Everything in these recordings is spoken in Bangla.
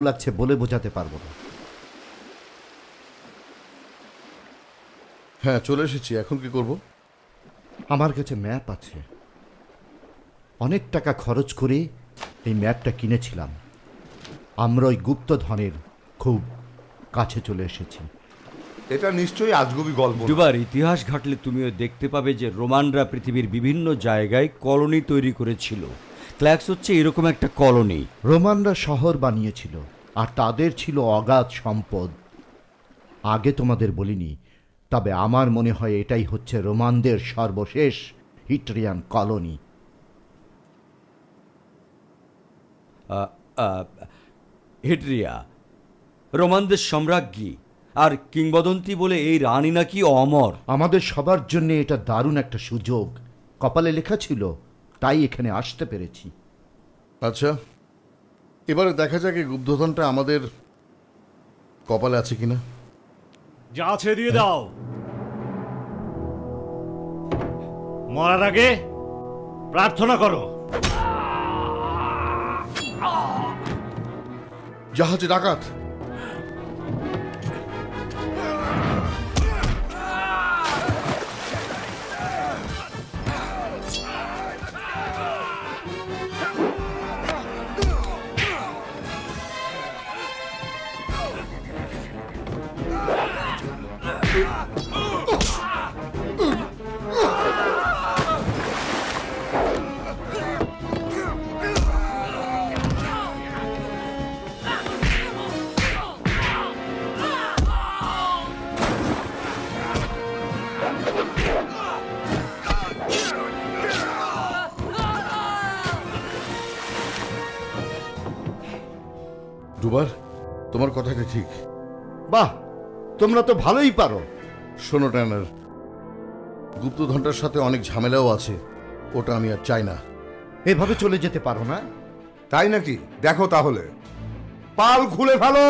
লাগছে বলে বোঝাতে পারবো না। হ্যাঁ, চলে এসেছি। এখন কি করব? আমার কাছে ম্যাপ আছে। অনেক টাকা খরচ করে এই ম্যাপটা কিনেছিলাম। আমরা ওই গুপ্তধনের খুব কাছে চলে এসেছি। এটা নিশ্চয়ই আজগুবি গল্প। দুবার ইতিহাস ঘাটলে তুমিও দেখতে পাবে যে রোমানরা পৃথিবীর বিভিন্ন জায়গায় কলোনি তৈরি করেছিল। ক্ল্যাক্স হচ্ছে এরকম একটা কলোনি। রোমানরা শহর বানিয়েছিল আর তাদের ছিল অগাধ সম্পদ। আগে তোমাদের বলিনি, তবে আমার মনে হয় এটাই হচ্ছে রোমানদের সর্বশেষ হিট্রিয়ান কলোনি। হিট্রিয়া রোমানদের সম্রাজ্ঞী, আর কিংবদন্তি বলে এই রানী নাকি অমর। আমাদের সবার জন্য এটা দারুণ একটা সুযোগ। কপালে লেখা ছিল, তাই এখানে আসতে পেরেছি। আচ্ছা, এবারে দেখা যাক এই গুপ্তধনটা আমাদের কপালে আছে কিনা। যা আছে দিয়ে দাও। মরার আগে প্রার্থনা করো। জাহাজে ডাকাত! দুবার, তোমার কথাটা ঠিক। বাহ, তোমরা তো ভালোই পারো। শোনো ট্যানার, গুপ্তধনটার সাথে অনেক ঝামেলাও আছে। ওটা আমি আর চাই না। এভাবে চলে যেতে পারো না। তাই নাকি? দেখো তাহলে, পাল খুলে ফেলো।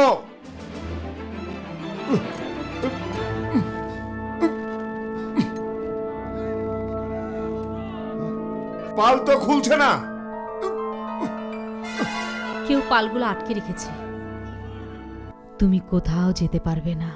পাল তো খুলছে না। কেউ পালগুলো আটকে রেখেছে। তুমি কোথাও যেতে পারবে না।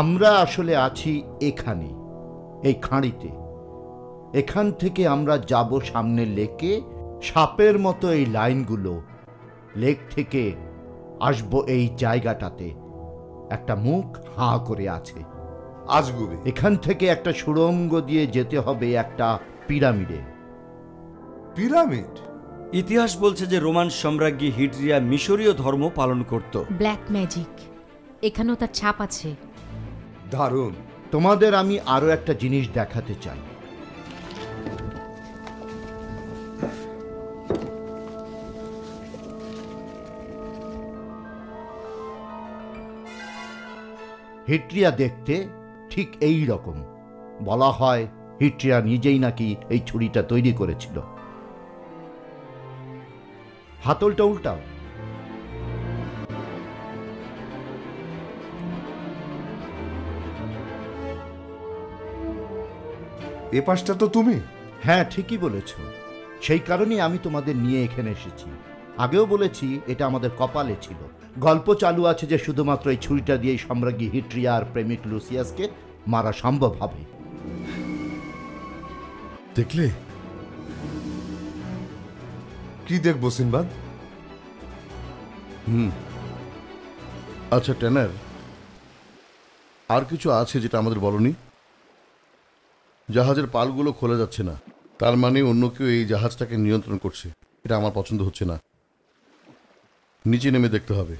আমরা আসলে আছি এখানে, এই খাঁড়িতে। এখান থেকে আমরা যাব সামনে লেকে। সাপের মতো এই লাইনগুলো লেক থেকে আসবো এই জায়গাটাতে। একটা মুখ হাঁ করে আছে। আজগুবি। এখান থেকে একটা সুড়ঙ্গ দিয়ে যেতে হবে একটা পিরামিডে। পিরামিড? ইতিহাস বলছে যে রোমান সম্রাজ্ঞী হিট্রিয়া মিশরীয় ধর্ম পালন করত। ব্ল্যাক ম্যাজিক, এখানেও তার ছাপ আছে। দারুণ। তোমাদের আমি আরো একটা জিনিস দেখাতে চাই। হিট্রিয়া দেখতে ঠিক এই রকম। বলা হয় হিট্রিয়া নিজেই নাকি এই ছুরিটা তৈরি করেছিল। হাতলটা উল্টাও। এ পাশটা তো তুমি। হ্যাঁ, ঠিকই বলেছ। সেই কারণেই আমি তোমাদের নিয়ে এখানে এসেছি। আগেও বলেছি এটা আমাদের কপালে ছিল। গল্প চালু আছে যে শুধুমাত্র এই ছুরিটা দিয়েই সম্রাজ্ঞী হিট্রিয়া আর প্রেমিক লুসিয়াসকে মারা সম্ভব হবে। দেখলে? কি দেখবো সিনবাদ? আচ্ছা ট্যানার, আর কিছু আছে যেটা আমাদের বলনি? জাহাজের পালগুলো খোলা যাচ্ছে না, তার মানে অন্য কেউ এই জাহাজটাকে নিয়ন্ত্রণ করছে। এটা আমার পছন্দ হচ্ছে না। নিচে নেমে দেখতে হবে।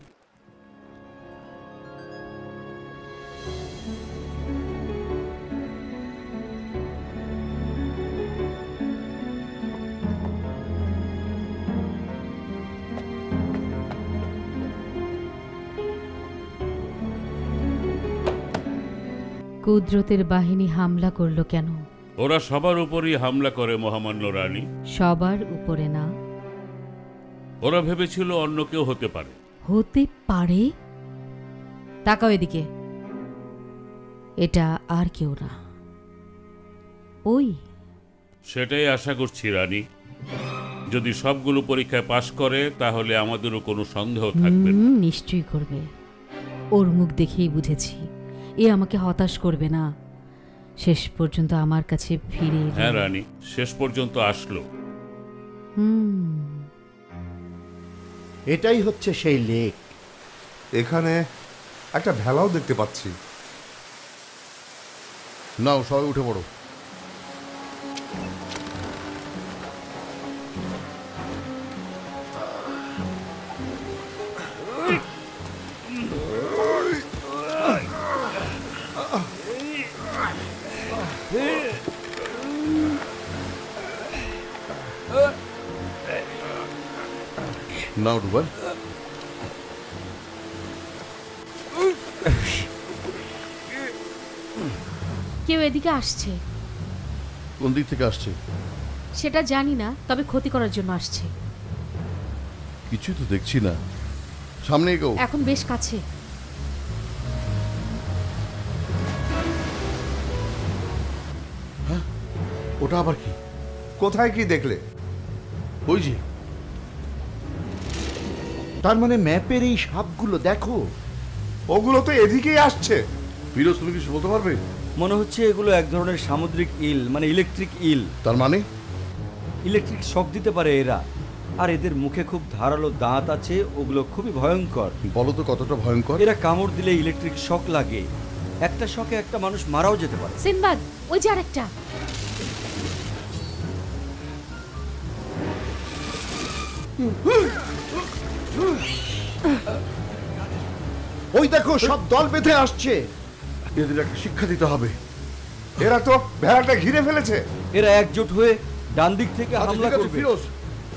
কুদরতের বাহিনী হামলা করলো কেন? ওরা সবার উপরই হামলা করে মহামান্য রানী। সবার উপরে না। ওরা ভেবেছিল অন্য কেউ হতে পারে। হতে পারে? তাকাও এদিকে। এটা আর কেউ না, ওই। সেটাই আশা করছি রানী। যদি সবগুলো পরীক্ষায় পাশ করে তাহলে আমাদেরও কোনো সন্দেহ থাকবে না। নিশ্চয়ই করবে। ওর মুখ দেখেই বুঝেছি এ আমাকে হতাশ করবে না। শেষ পর্যন্ত আমার কাছে ফিরে এলো। হ্যাঁ রানী, শেষ পর্যন্ত আসলো। এটাই হচ্ছে সেই লেক। এখানে একটা ভেলাও দেখতে পাচ্ছি। নাও, সবাই উঠে পড়ো। নাও ডুবাল। কেউ এদিকে আসছে। কোন দিক থেকে আসছে সেটা জানি না, তবে ক্ষতি করার জন্য আসছে। কিছুই তো দেখছি না। সামনে এগো। এখন বেশ কাছে। ওটা আবার কি? কোথায় কি দেখলে? ওই যে। তার মানে ম্যাপের এই সাপগুলো দেখো। ওগুলো তো এদিকেই আসছে। ফিরোজ, তুমি কিছু বলতে পারবে? মনে হচ্ছে এগুলো এক ধরনের সামুদ্রিক ইল, মানে ইলেকট্রিক ইল। তার মানে? ইলেকট্রিক শক দিতে পারে এরা। আর এদের মুখে খুব ধারালো দাঁত আছে, ওগুলো খুবই ভয়ঙ্কর। বলো তো কতটা ভয়ঙ্কর? এরা কামড় দিলে ইলেকট্রিক শক লাগে। একটা শকে একটা মানুষ মারাও যেতে পারে। সিনবাদ, ওই যে আরেকটা। ওই দেখো, সব দল বেঁধে আসছে। এদের একটা শিক্ষা দিতে হবে। এরা তো ভেড়াটা ঘিরে ফেলেছে। এরা একজোট হয়ে ডান দিক থেকে আচ্ছা, হামলা ঠিক আছে, করবে। ফিরোজ,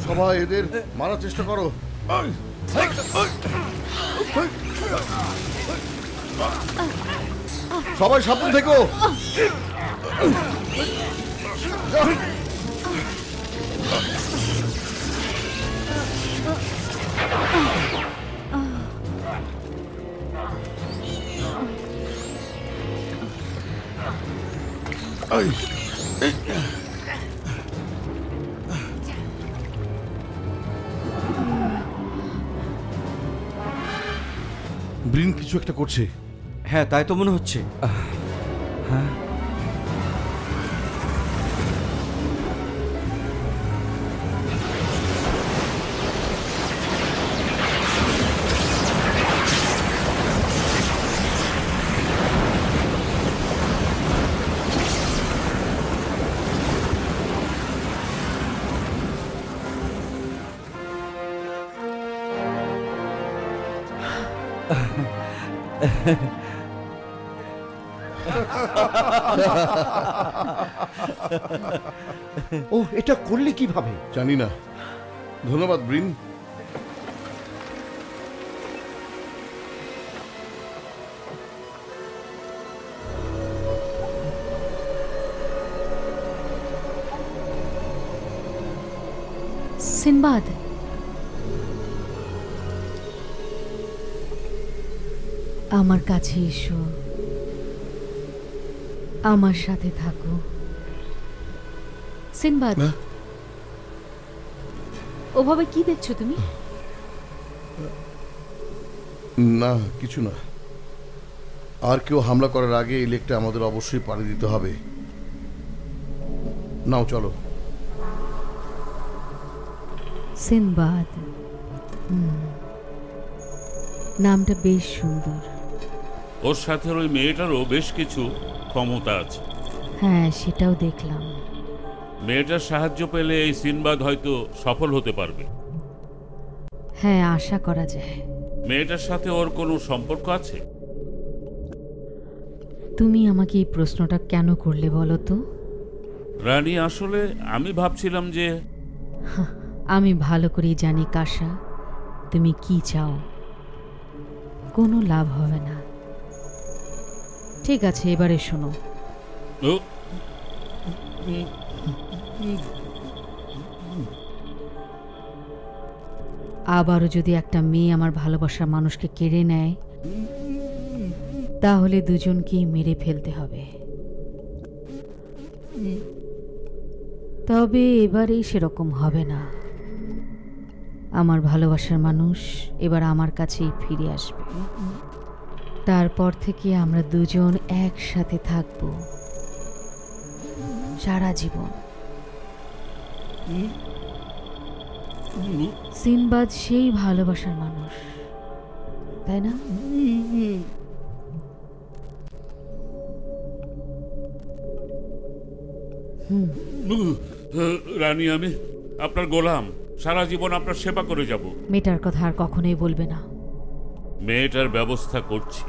সবাই এদের মারার চেষ্টা করো। সবাই সাবধান থেকো। ব্রিন কিছু একটা করছে। হ্যাঁ, তাই তো মনে হচ্ছে। হ্যাঁ, ও, এটা করলে কিভাবে? জানি না। ধন্যবাদ ব্রিন। সিনবাদ, আমার কাছে এসো, আমার সাথে থাকো। সিনবাদ, ওভাবে কি দেখছো তুমি? না, কিছু না। আর কেউ হামলা করার আগে এই লেকটা আমাদের অবশ্যই পাড়ি দিতে হবে। নাও চলো। সিনবাদ, নামটা বেশ সুন্দর। ওর সাথে ওই মেয়েটারও বেশ কিছু ক্ষমতা আছে। হ্যাঁ, সেটাও দেখলাম। মেয়েটার সাহায্য পেলে এই সিনবাদ হয়তো সফল হতে পারবে। হ্যাঁ, আশা করা যায়। মেয়েটার সাথে ওর কোনো সম্পর্ক আছে? তুমি আমাকে এই প্রশ্নটা কেন করলে বলো তো? রানী, আসলে আমি ভাবছিলাম যে আমি ভালো করেই জানি কাশা, তুমি কি চাও। কোনো লাভ হবে না। ঠিক আছে, এবারে শোনো। ও, আবারও যদি একটা মেয়ে আমার ভালোবাসার মানুষকে কেড়ে নেয়, তাহলে দুজনকেই মেরে ফেলতে হবে। তবে এবারে সেরকম হবে না। আমার ভালোবাসার মানুষ এবার আমার কাছেই ফিরে আসবে। তারপর থেকে আমরা দুজন একসাথে থাকব সারা জীবন। সিনবাদ সেই ভালোবাসার মানুষ, তাই না? রানী, আমি আপনার গোলাম, সারা জীবন আপনার সেবা করে যাব। মেয়েটার কথা আর কখনোই বলবে না। মেয়েটার ব্যবস্থা করছি।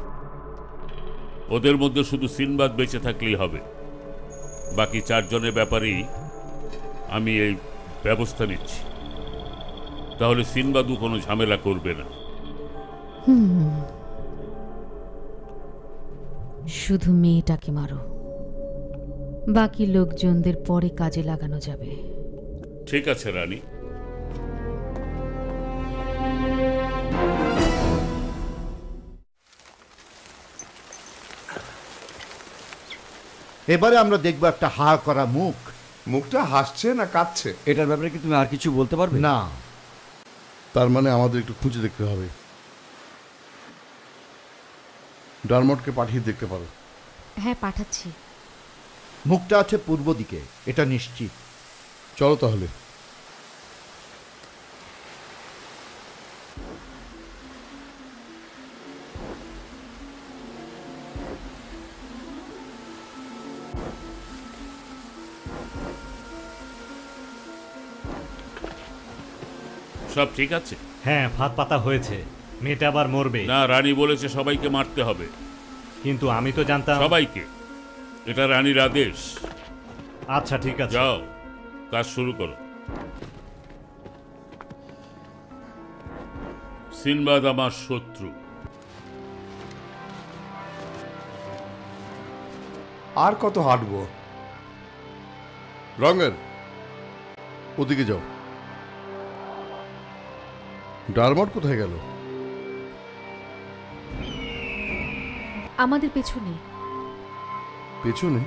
ওদের মধ্যে শুধু সিনবাদ বেঁচে থাকলেই হবে। বাকি 4 জনের ব্যাপারেই আমি এই ব্যবস্থা নিচ্ছি। তাহলে সিনবাদও কোনো ঝামেলা করবে না। শুধু মেয়েটাকে মারো, বাকি লোকজনদের পরে কাজে লাগানো যাবে। ঠিক আছে রানী। এবারে আমরা দেখব একটা হা করা মুখ। মুখটা হাসছে না কাঁদছে? এটার ব্যাপারে কি তুমি আর কিছু বলতে পারবে? না। তার মানে আমাদের একটু খুঁজে দেখতে হবে। ডারমটকে পাঠিয়ে দেখতে পারো। হ্যাঁ, পাঠাচ্ছি। মুখটা আছে পূর্ব দিকে, এটা নিশ্চিত। চলো তাহলে। সব ঠিক আছে? হ্যাঁ, ফাঁদ পাতা হয়েছে। মেয়েটা আবার মরবে। না, রানী বলেছে সবাইকে মারতে হবে। কিন্তু আমি তো জানতাম। সবাইকে। এটা রানীর আদেশ। আচ্ছা, ঠিক আছে। যাও, কাজ শুরু করো। সিনবাদ আমার শত্রু। আর কত হাঁটবো? রঙের ওদিকে যাও। ডারমট কোথায় গেল? আমাদের পেছনে। পেছনে?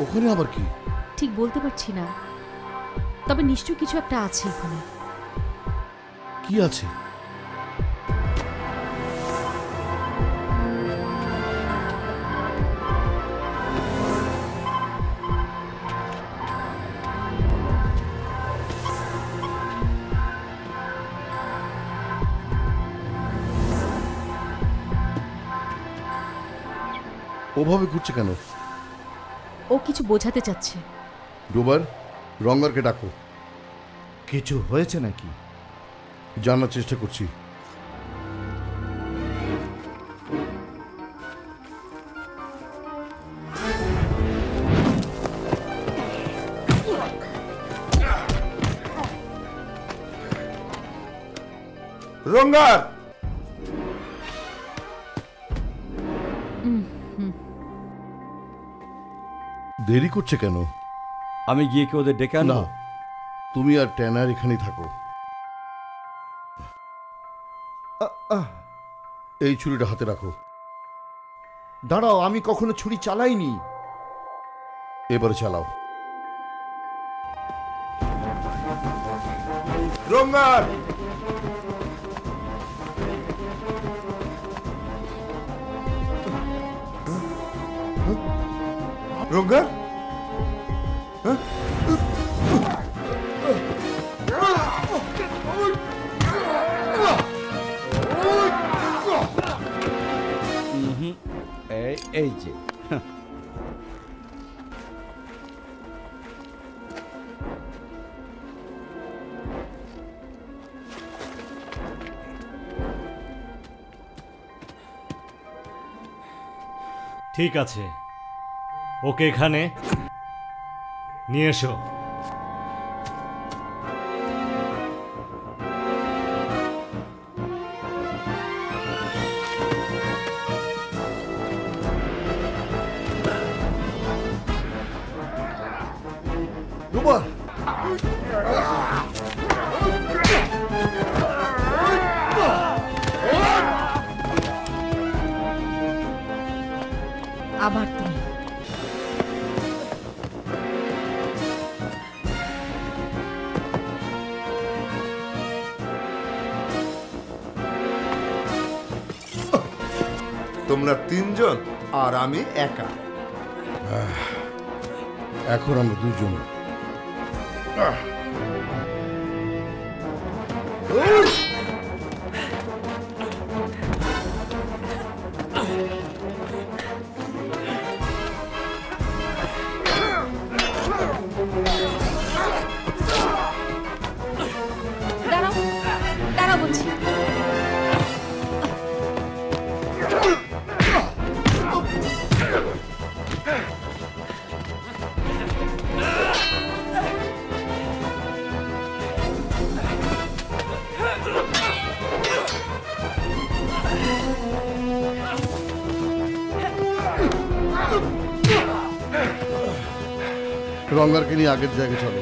ওখানে আবার কি? ঠিক বলতে পারছি না, তবে নিশ্চয়ই কিছু একটা আছে এখানে। কি আছে? ওভাবে ঘুরছে কেন? ও কিছু বোঝাতে চাচ্ছে। ডোবার, রঙ্গারকে ডাকো। কিছু হয়েছে নাকি? জানার চেষ্টা করছি। রঙ্গার! দেরি করছে কেন? আমি গিয়ে কি ওদের ডেকে না, আনবো? তুমি আর ট্যানার এখানেই থাকো। এই ছুরিটা হাতে রাখো। দাঁড়াও, আমি কখনো ছুরি চালাইনি। এবারে চালাও। রঙ্গার! রোগার হ্যাঁ? এই যে ঠিক আছে, ওকে এখানে নিয়ে এসো। রোমান, আবার তুমি। তোমরা তিনজন আর আমি একা। এখন আমরা দুজন। দাঁড়াও, দাঁড়াও বলছি। রঙ্গারকে নিয়ে আগের জায়গায় চলো।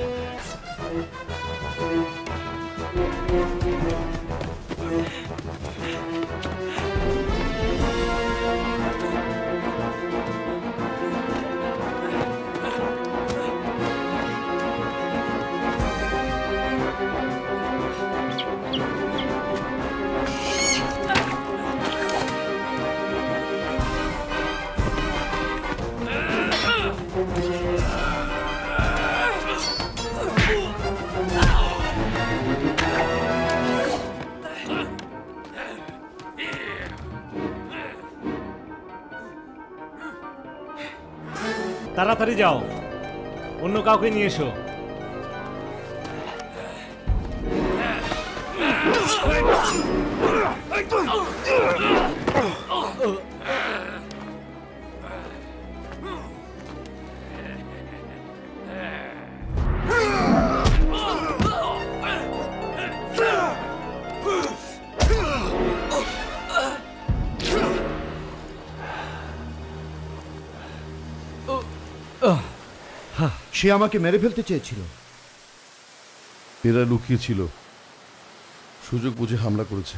তাড়াতাড়ি যাও, অন্য কাউকে নিয়ে এসো। সে আমাকে মেরে ফেলতে চেয়েছিল। এরা লুকিয়ে ছিল, সুযোগ বুঝে হামলা করেছে।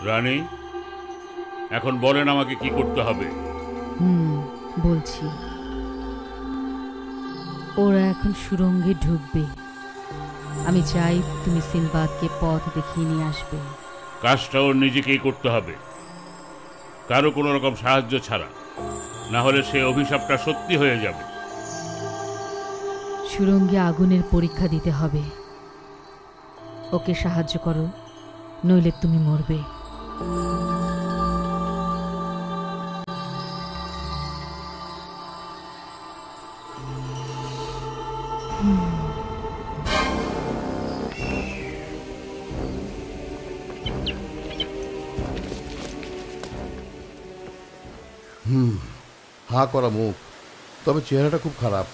রানী, এখন বলেন আমাকে কি করতে হবে। বলছি, ওরা এখন সুড়ঙ্গে ঢুকবে। আমি চাই তুমি সিনবাদকে পথ দেখিয়ে নিয়ে আসবে। কাজটা ওর নিজেকেই করতে হবে, কারো কোনো রকম সাহায্য ছাড়া, না হলে সে অভিশাপটা সত্যি হয়ে যাবে। সুড়ঙ্গে আগুনের পরীক্ষা দিতে হবে। ওকে সাহায্য করো, নইলে তুমি মরবে। হাঁ করা মুখ, তবে চেহারাটা খুব খারাপ।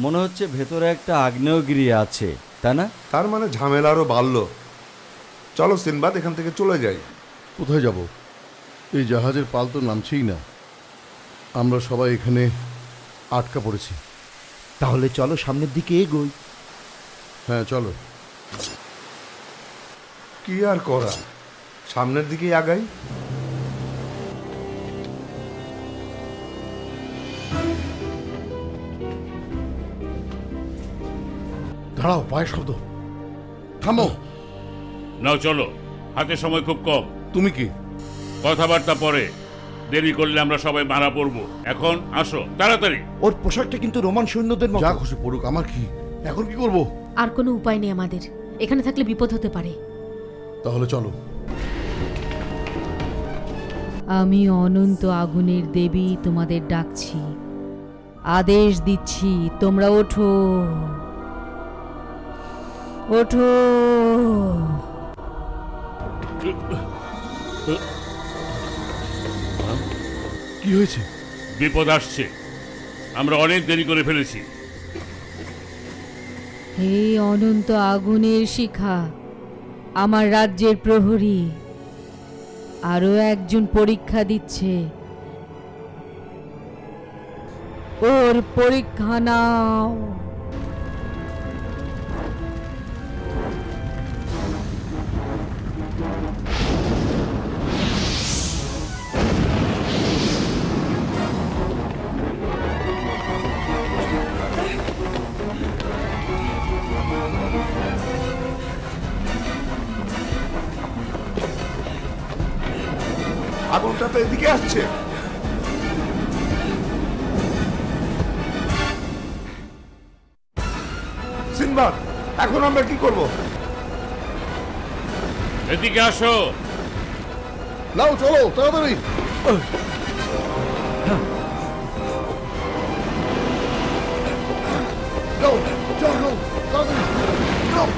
মনে হচ্ছে ভেতরে একটা আগ্নেয়গিরি আছে, তাই না? তার মানে ঝামেলা আরো বাড়লো। চলো সিনবাদ, এখান থেকে চলে যাই। কোথায় যাব? এই জাহাজের পাল তো নামছেই না। আমরা সবাই এখানে আটকা পড়েছি। তাহলে চলো সামনের দিকে এগোই। হ্যাঁ চলো। কি আর করা, সামনের দিকেই আগাই। দাঁড়াও, পায়ের শব্দ। থামো। নাও চলো, হাতে সময় খুব কম। তুমি কি? কথাবার্তা পরে, দেরি করলে আমরা সবাই মারা পড়বো। এখন আসো তাড়াতাড়ি। ওর পোশাকটা কিন্তু রোমান সৈন্যদের মতো। যা খুশি পড়ুক, আমার কি? এখন কি করব? আর কোনো উপায় নেই আমাদের, এখানে থাকলে বিপদ হতে পারে। তাহলে চলো। আমি অনন্ত আগুনের দেবী তোমাদের ডাকছি, আদেশ দিচ্ছি, তোমরা ওঠো, ওঠো। কি হয়েছে? বিপদ আসছে, আমরা অনেক দেরি করে ফেলেছি। হে অনন্ত আগুনের শিখা, আমার রাজ্যের প্রহরী, আরো একজন পরীক্ষা দিচ্ছে, ওর পরীক্ষা নাও। আগুনটা তো এদিকে আসছে। সিনবাদ, এখন আমরা কি করব? এদিকে আসো। নাও চলো তাড়াতাড়ি। যাও, যাও, যাও, তাড়াতাড়ি, যাও।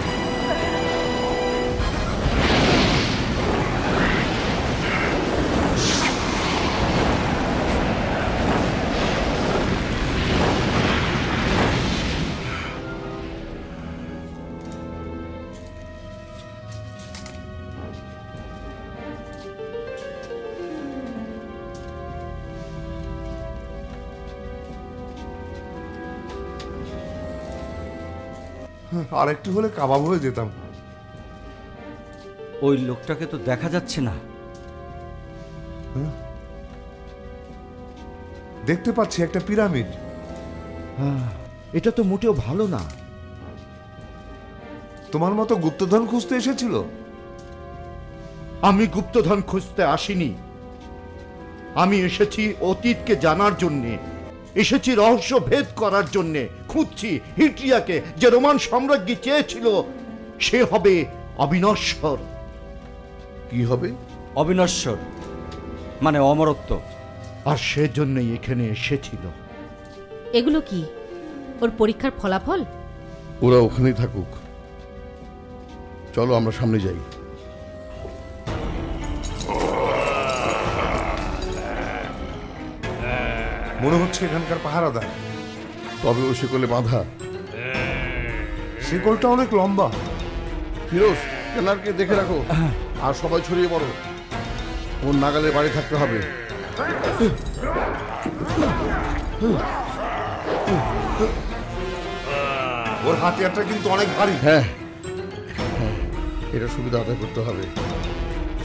আর একটু হলে কাবাব হয়ে যেতাম। ওই লোকটাকে তো দেখা যাচ্ছে না। দেখতে পাচ্ছি একটা পিরামিড। এটা তো মোটেও ভালো না। তোমার মতো গুপ্তধন খুঁজতে এসেছিল? আমি গুপ্তধন খুঁজতে আসিনি, আমি এসেছি অতীতকে জানার জন্যে, এসেছি রহস্য ভেদ করার জন্যে। খুঁজছি হিট্রিয়াকে, যে রোমান সাম্রাজ্ঞী চেয়েছিল সে হবে অবিনশ্বর। কি হবে? অবিনশ্বর মানে অমরত্ব। আর সেজন্যই এখানে এসেছিল। এগুলো কি? ওর পরীক্ষার ফলাফল? ওরা ওখানেই থাকুক, চলো আমরা সামনে যাই। মনে হচ্ছে এখানকার পাহারাদার। তবে ও শিকলে বাঁধা। শিকলটা অনেক লম্বা। ফিরোজ, কেনারকে দেখে রাখো আর সবাই ছড়িয়ে পড়ো। ওর নাগালের বাড়ি থাকতে হবে। ওর হাতিয়ারটা কিন্তু অনেক ভারী। হ্যাঁ, এটা সুবিধা আদায় করতে হবে।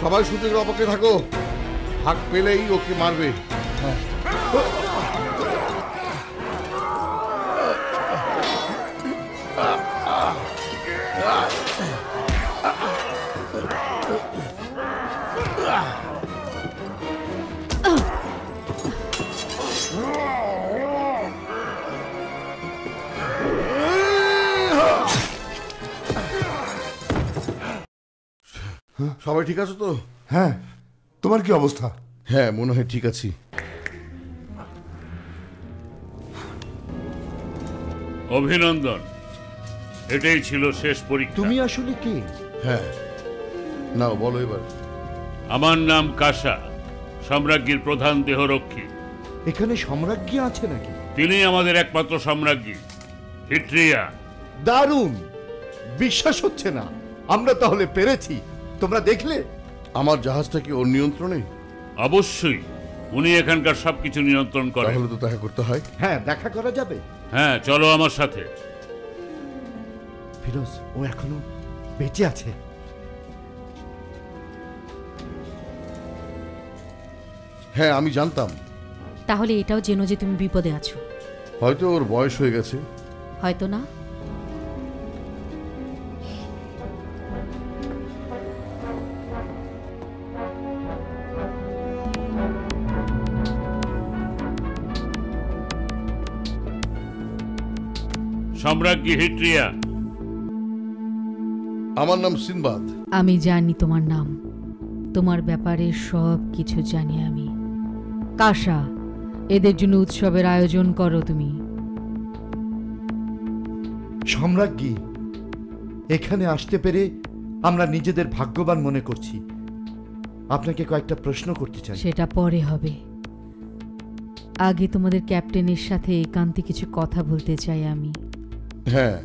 সবাই সুযোগের অপেক্ষায় থাকো, হাক পেলেই ওকে মারবে। হ্যাঁ, সবাই ঠিক আছে তো? হ্যাঁ, তোমার কি অবস্থা? হ্যাঁ, মনে হয় ঠিক আছি। অভিনন্দন, এটাই ছিল শেষ পরীক্ষা। তুমি আসলে কে? হ্যাঁ, নাও বলো এবার। আমার নাম কাশা, সম্রাজ্ঞীর প্রধান দেহরক্ষী। এখানে সম্রাজ্ঞী আছে নাকি? তিনি আমাদের একমাত্র সম্রাজ্ঞী, হিট্রিয়া। দারুণ, বিশ্বাস হচ্ছে না। আমরা তাহলে পেরেছি। তোমরা দেখলে? আমার জাহাজটা কি ওর নিয়ন্ত্রণে? অবশ্যই, উনি এখানকার সবকিছু নিয়ন্ত্রণ করেন। তাহলে তো দেখা করতে হয়। হ্যাঁ, দেখা করা যাবে। হ্যাঁ, চলো আমার সাথে। ফিরোজ, ও এখনো বেঁচে আছে। হ্যাঁ, আমি জানতাম। তাহলে এটাও জেনো যে তুমি বিপদে আছো। হয়তো ওর বয়স হয়ে গেছে। হয়তো না। সম্রাজ্ঞী হিট্রিয়া। আমার নাম সিনবাদ। আমি জানি তোমার নাম, তোমার ব্যাপারে সব কিছু জানি আমি। কাশা, এদের জন্য উৎসবের আয়োজন করো তুমি। সম্রাজ্ঞী, এখানে আসতে পেরে আমরা নিজেদের ভাগ্যবান মনে করছি। আপনাকে কয়েকটা প্রশ্ন করতে চাই। সেটা পরে হবে, আগে তোমাদের ক্যাপ্টেনের সাথে একান্তে কিছু কথা বলতে চাই আমি। হ্যাঁ,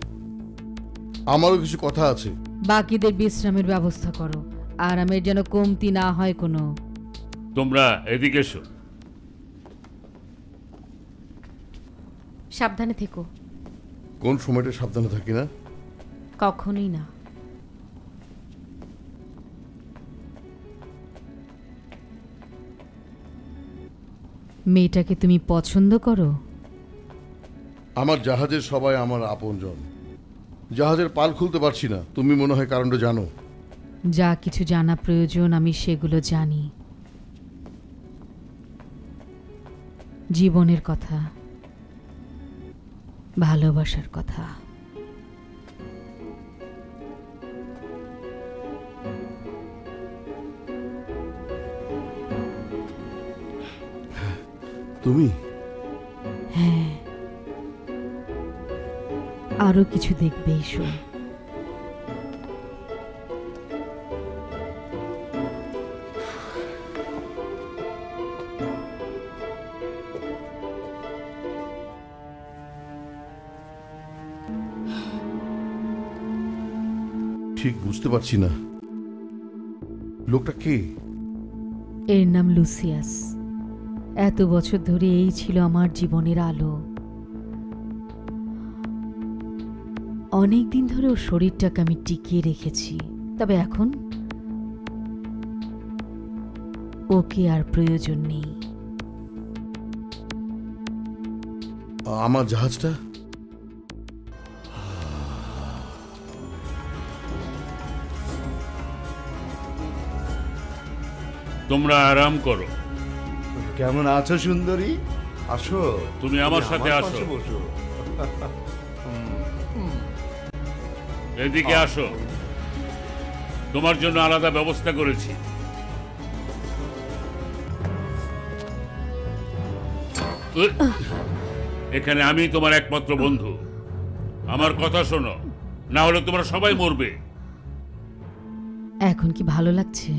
আমারও কিছু কথা আছে। বাকিদের বিশ্রামের ব্যবস্থা করো, আরামের যেন কমতি না হয় কোনো। তোমরা এদিকে এসো। সাবধানে থেকো। কোন সময়টা সাবধানে থাকি না? কখনোই না। মেয়েটাকে তুমি পছন্দ করো? আমার জাহাজের সবাই আমার আপনজন। জাহাজের পাল খুলতে পারছি না, তুমি মনে হয় কারণটা জানো। যা কিছু জানা প্রয়োজন আমি সেগুলো জানি। জীবনের কথা, ভালোবাসার কথা। তুমি? হ্যাঁ, আরো কিছু দেখবে এসো। ঠিক বুঝতে পারছি না, লোকটা কে? এর নাম লুসিয়াস। এত বছর ধরে এই ছিল আমার জীবনের আলো। অনেক দিন ধরে ওর শরীরটাকে আমি টিকিয়ে রেখেছি, তবে এখন ওকে আর প্রয়োজন নেই। আমার জাহাজটা? তোমরা আরাম করো। কেমন আছো সুন্দরী? আসো, তুমি আমার সাথে আসো। পাশে বসো। এদিকে আসো, তোমার জন্য আলাদা ব্যবস্থা করেছি। এখানে আমি তোমার একমাত্র বন্ধু। আমার কথা শোনো, না হলে তোমরা সবাই মরবে। এখন কি ভালো লাগছে?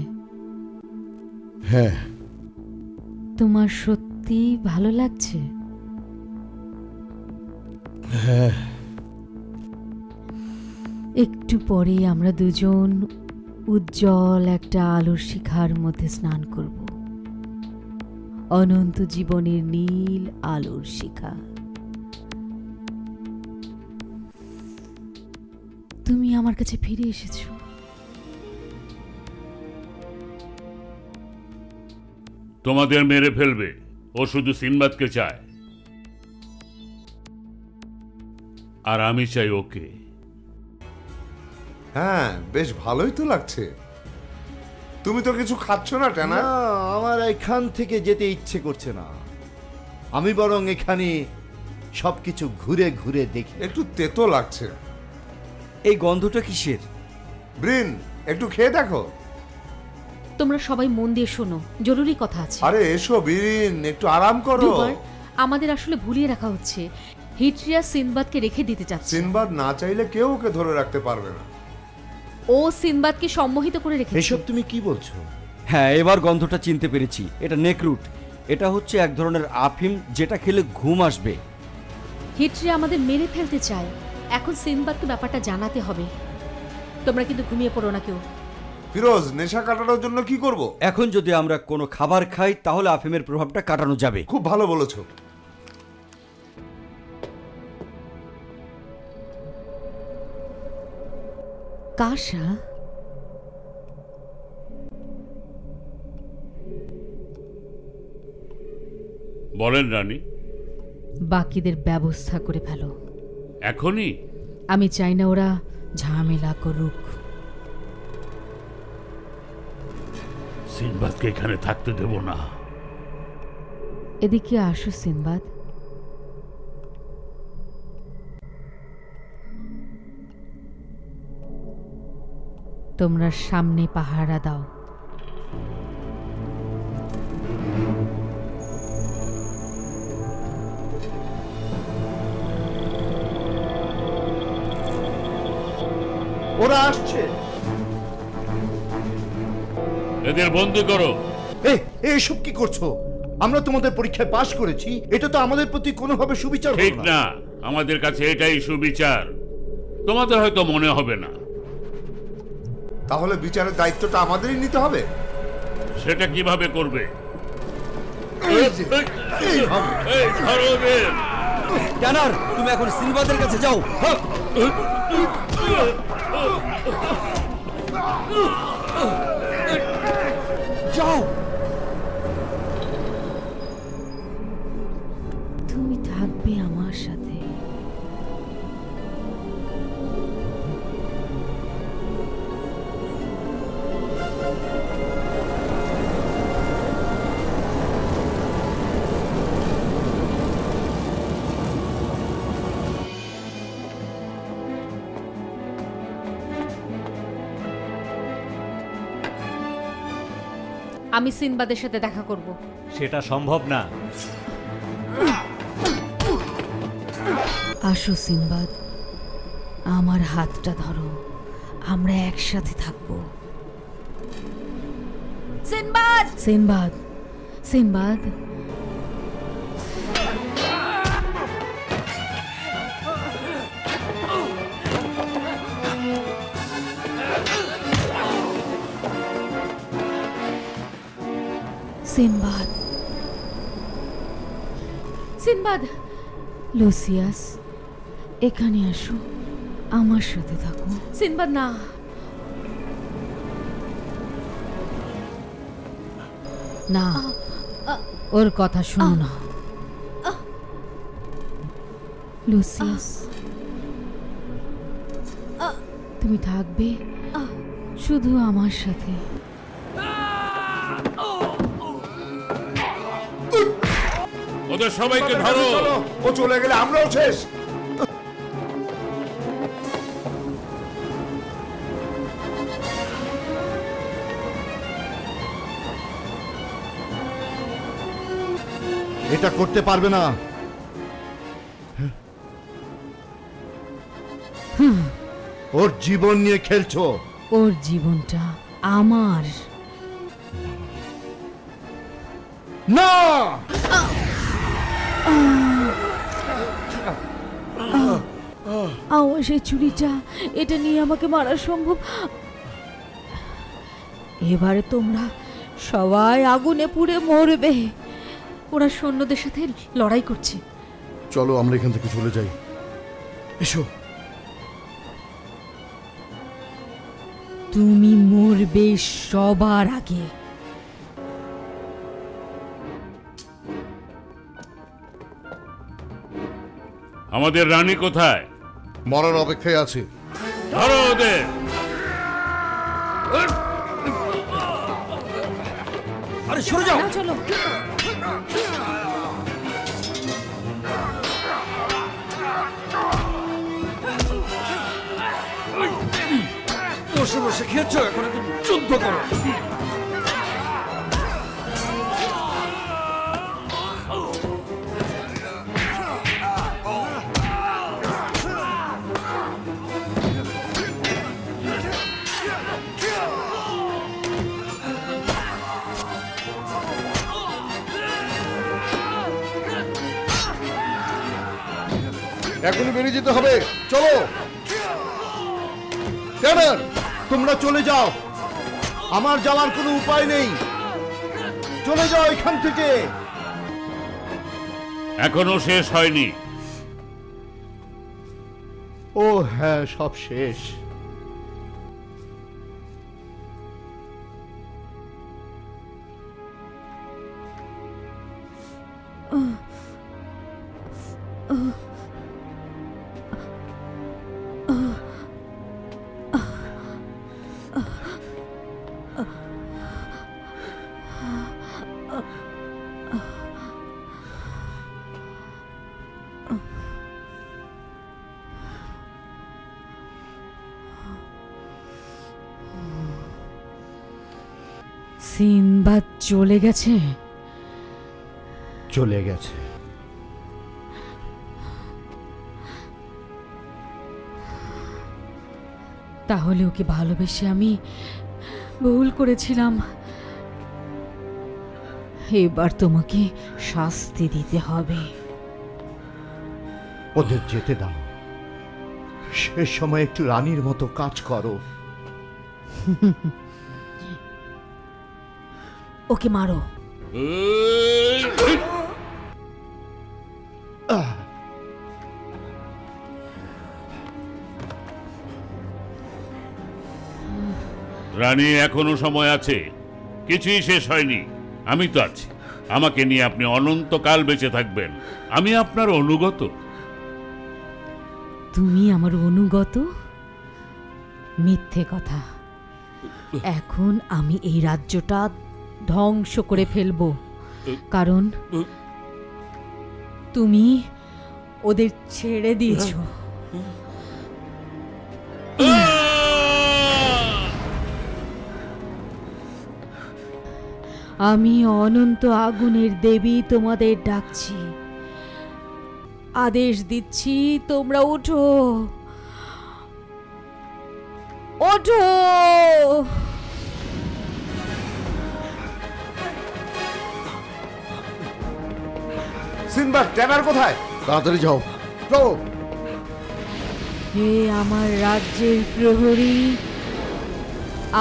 হ্যাঁ। তোমার সত্যি ভালো লাগছে? হ্যাঁ। একটু পরে আমরা দুজন উজ্জ্বল একটা আলোর শিখার মধ্যে স্নান করব। অনন্ত জীবনের নীল আলোর শিখা। তুমি আমার কাছে ফিরে এসেছো। তোমাদের মেরে ফেলবে, ও শুধু সিনবাদকে চায়, আর আমি চাই ওকে। হ্যাঁ, বেশ ভালোই তো লাগছে। তুমি তো কিছু খাচ্ছ না টানা? না, আমার এখান থেকে যেতে ইচ্ছে করছে না। আমি বরং এখানে সবকিছু ঘুরে ঘুরে দেখি। একটু তেতো লাগছে। এই গন্ধটা কিসের? ব্রিন, একটু খেয়ে দেখো। তোমরা সবাই মন দিয়ে শোনো, জরুরি কথা আছে। আরে এসো ব্রিন, একটু আরাম করো। দুবার আমাদের আসলে ভুলিয়ে রাখা হচ্ছে। হিট্রিয়া সিনবাদকে রেখে দিতে চাচ্ছে। সিনবাদ না চাইলে কেউ ওকে ধরে রাখতে পারবে না। ও সিনবাদকে সম্মোহিত করে রেখেছে। এসব তুমি কি বলছো? হ্যাঁ, এবার গন্ধটা চিনতে পেরেছি। এটা নেকরুট। এটা হচ্ছে এক ধরনের আফিম, যেটা খেলে ঘুম আসবে। হিট্রিয়া আমাদের মেরে ফেলতে চায়। এখন সিনবাদকে ব্যাপারটা জানাতে হবে। তোমরা কিন্তু ঘুমিয়ে পড়ো না কেউ। ফিরোজ, নেশা কাটানোর জন্য কি করব? এখন যদি আমরা কোনো খাবার খাই তাহলে আফিমের প্রভাবটা কাটানো যাবে। খুব ভালো বলেছো। কাশা, বলেন রানী। বাকিদের ব্যবস্থা করে ফেলো। এখনই? আমি চাই না ওরা ঝামেলা করুক। সিনবাদকে এখানে থাকতে দেব না। এদিকে আসো সিনবাদ। তোমরা সামনে পাহারা দাও। ওরা আসছে। এদের বন্দি করো। এসব কি করছো? আমরা তোমাদের পরীক্ষায় পাশ করেছি, এটা তো আমাদের প্রতি কোনোভাবে সুবিচার হলো ঠিক না, আমাদের কাছে এটাই সুবিচার। তোমাদের হয়তো মনে হবে না। তাহলে বিচারের দায়িত্বটা আমাদেরই নিতে হবে। সেটা কিভাবে করবে? এই যে, এই ধরো ওদের। ট্যানার, তুমি এখন সিনবাদের কাছে যাও। যাও। তুমি থাকবে আমার সাথে। আমি সিনবাদের সাথে দেখা করব। সেটা সম্ভব না। আসো সিনবাদ, আমার হাতটা ধরো, আমরা একসাথে থাকব। Sinbad, Sinbad, Sinbad. Sinbad, Sinbad. Lucius, এখানে আসো, আমার সাথে থাকো। সিনবাদ না। না, ওর কথা শোনো না। লুসিয়াস, তুমি থাকবে শুধু আমার সাথে। ওদের সবাইকে ধরো। ও চলে গেলে আমরাও শেষ। এটা করতে পারবে না। ওর জীবন নিয়ে খেলছো। ওর জীবনটা আমার। না, আমার সেই চুরিটা, এটা নিয়ে আমাকে মারা সম্ভব। এবারে তোমরা সবাই আগুনে পুড়ে মরবে। ওরা সৈন্যদের সাথে লড়াই করছে। চলো আমরা এখান থেকে চলে যাই। এসো। তুমি মরবে সবার আগে। আমাদের রানী কোথায়? মরার অপেক্ষায় আছে। ধরো ওদের। আরে সরে যাও। চলো। বসে বসে খেয়েছো, এখন যুদ্ধ করো। এখনই বেরিয়ে যেতে হবে। চলো। ট্যানার, তোমরা চলে যাও, আমার যাওয়ার কোনো উপায় নেই। চলে যাও এখান থেকে। এখনো শেষ হয়নি। ও হ্যাঁ, সব শেষ। সিনবাদ চলে গেছে? চলে গেছে। তাহলে ওকে ভালোবেসে আমি ভুল করেছিলাম। এবার তোমাকে শাস্তি দিতে হবে। ওদের যেতে দাও, শেষ সময় একটু রানীর মতো কাজ করো। ওকে মারো। রানী, এখনো সময় আছে, কিছুই শেষ হয়নি। আমি তো আছি, আমাকে নিয়ে আপনি অনন্তকাল বেঁচে থাকবেন। আমি আপনার অনুগত। তুমি আমার অনুগত? মিথ্যে কথা। এখন আমি এই রাজ্যটা ধ্বংস করে ফেলবো, কারণ তুমি ওদের ছেড়ে দিয়েছো। আমি অনন্ত আগুনের দেবী তোমাদের ডাকছি, আদেশ দিচ্ছি, তোমরা ওঠো, ওঠো। সিনবাদ, ট্যানার কোথায়? তাড়াতাড়ি যাও, যাও। হে আমার রাজ্যের প্রহরী,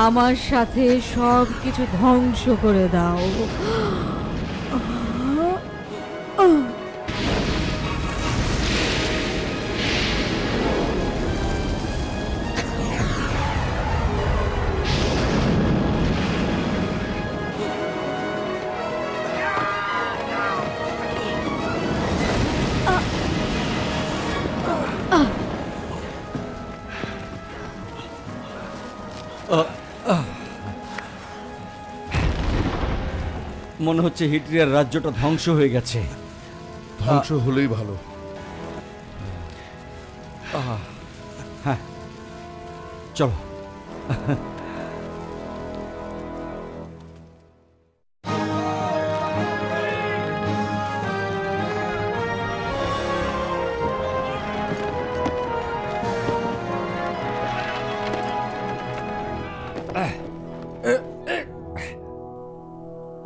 আমার সাথে সব কিছু ধ্বংস করে দাও। মনে হচ্ছে হিট্রিয়ার রাজ্যটা ধ্বংস হয়ে গেছে। ধ্বংস হলেই ভালো। হ্যাঁ, চলো।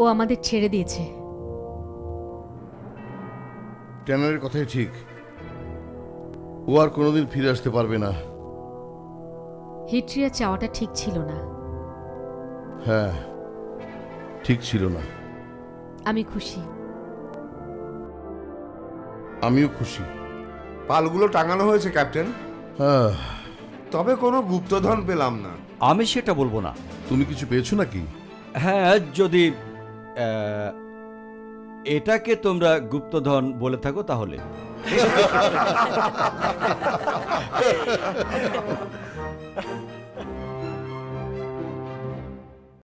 ও আমাদের ছেড়ে দিয়েছে। ট্যানারের কথাই ঠিক, ও আর কোনোদিন ফিরে আসতে পারবে না। হিট্রিয়া চাওয়াটা ঠিক ছিল না। হ্যাঁ, ঠিক ছিল না। আমি খুশি। আমিও খুশি। পালগুলো টাঙানো হয়েছে ক্যাপ্টেন, হ্যাঁ। তবে কোনো গুপ্তধন পেলাম না। আমি সেটা বলবো না। তুমি কিছু পেয়েছো নাকি? হ্যাঁ, যদি এটাকে তোমরা গুপ্তধন বলে থাকো তাহলে।